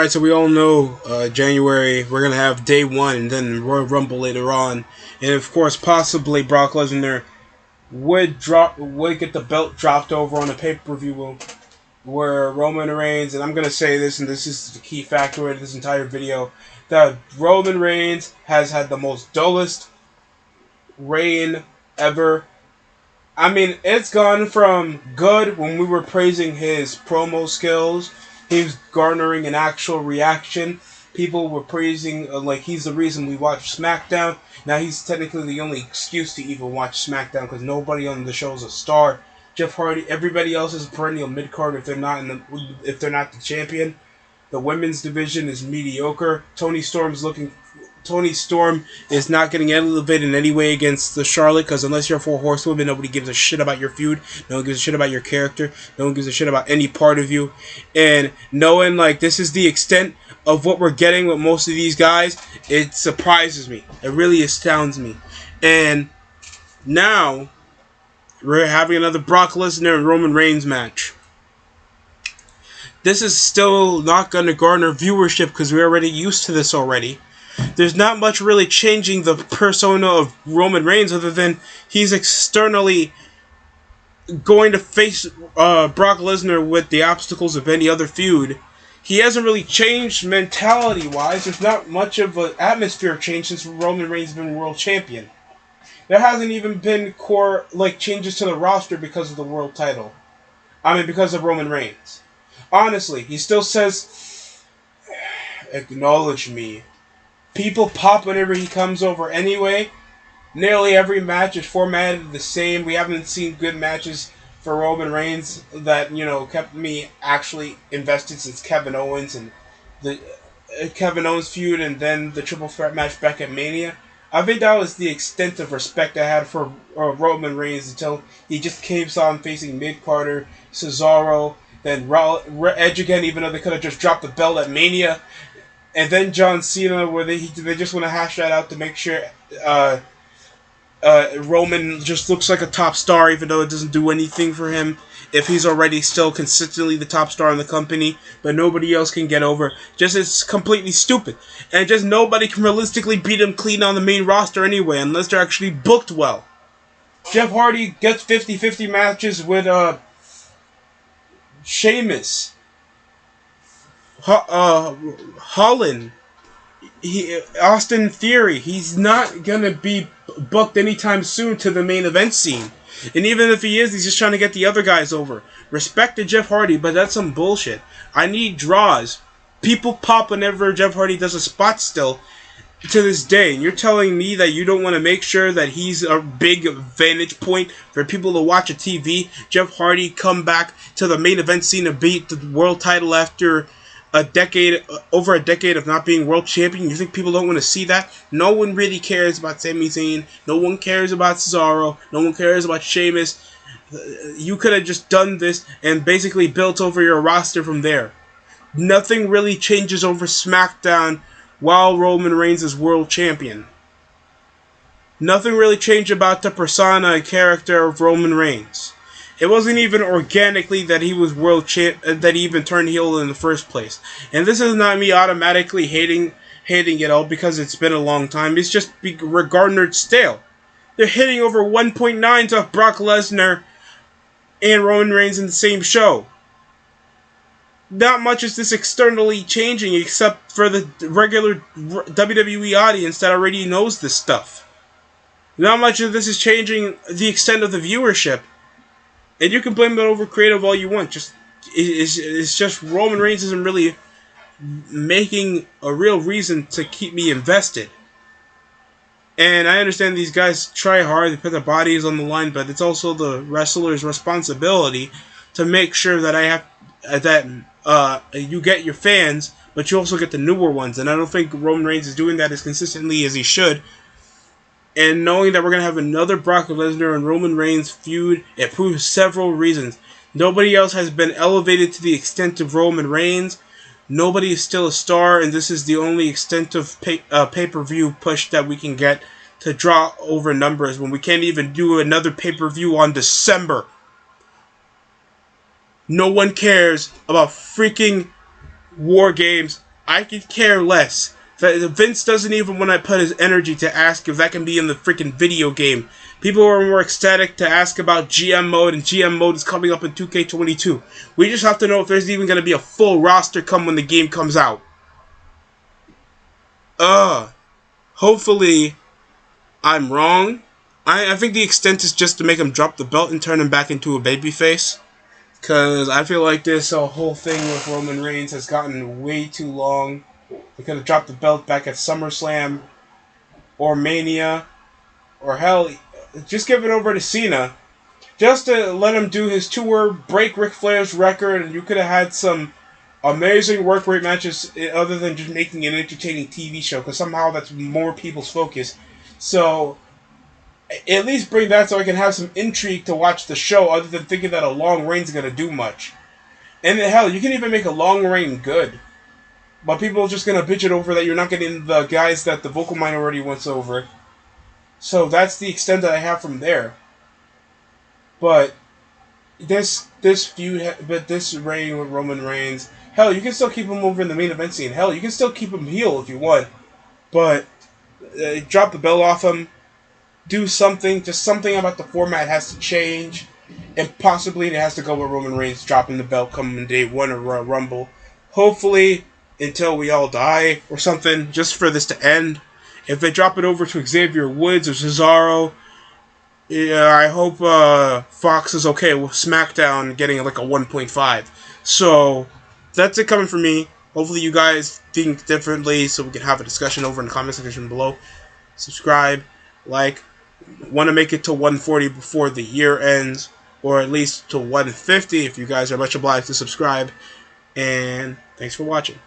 Alright, so we all know January, we're going to have day one and then Royal Rumble later on. And of course, possibly Brock Lesnar would get the belt dropped over on a pay-per-view where Roman Reigns, and I'm going to say this, and this is the key factor of this entire video, that Roman Reigns has had the most dullest reign ever. I mean, it's gone from good when we were praising his promo skills. He was garnering an actual reaction. People were praising, like, he's the reason we watch SmackDown. Now he's technically the only excuse to even watch SmackDown because nobody on the show is a star. Jeff Hardy, everybody else is a perennial mid-card if they're not the champion. The women's division is mediocre. Toni Storm is not getting elevated in any way against the Charlotte because unless you're 4 horsewomen, nobody gives a shit about your feud. No one gives a shit about your character. No one gives a shit about any part of you. And knowing like this is the extent of what we're getting with most of these guys, it surprises me. It really astounds me. And now we're having another Brock Lesnar and Roman Reigns match. This is still not going to garner viewership because we're already used to this already. There's not much really changing the persona of Roman Reigns other than he's externally going to face Brock Lesnar with the obstacles of any other feud. He hasn't really changed mentality-wise. There's not much of an atmosphere change since Roman Reigns has been world champion. There hasn't even been core changes to the roster because of the world title. I mean, because of Roman Reigns. Honestly, he still says, acknowledge me. People pop whenever he comes over anyway. Nearly every match is formatted the same. We haven't seen good matches for Roman Reigns that, kept me actually invested since Kevin Owens and the Kevin Owens feud and then the triple threat match back at Mania. I think that was the extent of respect I had for Roman Reigns until he just keeps on facing mid-Carter, Cesaro, then Edge again, even though they could have just dropped the belt at Mania. And then John Cena, where they just want to hash that out to make sure Roman just looks like a top star, even though it doesn't do anything for him if he's already still consistently the top star in the company, but nobody else can get over. Just it's completely stupid. And just nobody can realistically beat him clean on the main roster anyway, unless they're actually booked well. Jeff Hardy gets 50-50 matches with Sheamus. Holland, Austin Theory, he's not gonna be booked anytime soon to the main event scene. And even if he is, he's just trying to get the other guys over. Respect to Jeff Hardy, but that's some bullshit. I need draws. People pop whenever Jeff Hardy does a spot still to this day. And you're telling me that you don't want to make sure that he's a big vantage point for people to watch a TV. Jeff Hardy come back to the main event scene and beat the world title after over a decade of not being world champion. You think people don't want to see that? No one really cares about Sami Zayn. No one cares about Cesaro. No one cares about Sheamus. You could have just done this and basically built over your roster from there. Nothing really changes over SmackDown while Roman Reigns is world champion. Nothing really changed about the persona and character of Roman Reigns. It wasn't even organically that he was world champ, that he even turned heel in the first place. And this is not me automatically hating it all because it's been a long time. It's just garnered stale. They're hitting over 1.9 to Brock Lesnar and Roman Reigns in the same show. Not much is this externally changing except for the regular WWE audience that already knows this stuff. Not much of this is changing the extent of the viewership. And you can blame it over creative all you want. It's just Roman Reigns isn't really making a real reason to keep me invested. And I understand these guys try hard, they put their bodies on the line, but it's also the wrestler's responsibility to make sure that you get your fans, but you also get the newer ones. And I don't think Roman Reigns is doing that as consistently as he should. And knowing that we're going to have another Brock Lesnar and Roman Reigns feud, it proves several reasons. Nobody else has been elevated to the extent of Roman Reigns. Nobody is still a star, and this is the only extent of pay-per-view push that we can get to draw over numbers when we can't even do another pay-per-view on December. No one cares about freaking War Games I could care less. Vince doesn't even want to put his energy to ask if that can be in the freaking video game. People are more ecstatic to ask about GM mode, and GM mode is coming up in 2K22. We just have to know if there's even going to be a full roster come when the game comes out. Hopefully I'm wrong. I think the extent is just to make him drop the belt and turn him back into a babyface. Because I feel like this whole thing with Roman Reigns has gotten way too long. They could have dropped the belt back at SummerSlam or Mania. Or hell, just give it over to Cena. Just to let him do his tour, break Ric Flair's record, and you could have had some amazing work rate matches other than just making an entertaining TV show. Because somehow that's more people's focus. So at least bring that so I can have some intrigue to watch the show other than thinking that a long reign's going to do much. And hell, you can even make a long reign good. But people are just going to bitch it over that you're not getting the guys that the vocal minority wants over. So that's the extent that I have from there. But this feud, but this reign with Roman Reigns, hell, you can still keep him over in the main event scene. Hell, you can still keep him heel if you want. But drop the belt off him. Do something, just something about the format has to change, and possibly it has to go with Roman Reigns dropping the belt coming day one of Royal Rumble. Hopefully, until we all die or something, just for this to end. If they drop it over to Xavier Woods or Cesaro, yeah, I hope Fox is okay with SmackDown getting like a 1.5. So, that's it coming from me. Hopefully you guys think differently so we can have a discussion over in the comment section below. Subscribe, like. Want to make it to 140 before the year ends, or at least to 150 if you guys are much obliged to subscribe. And thanks for watching.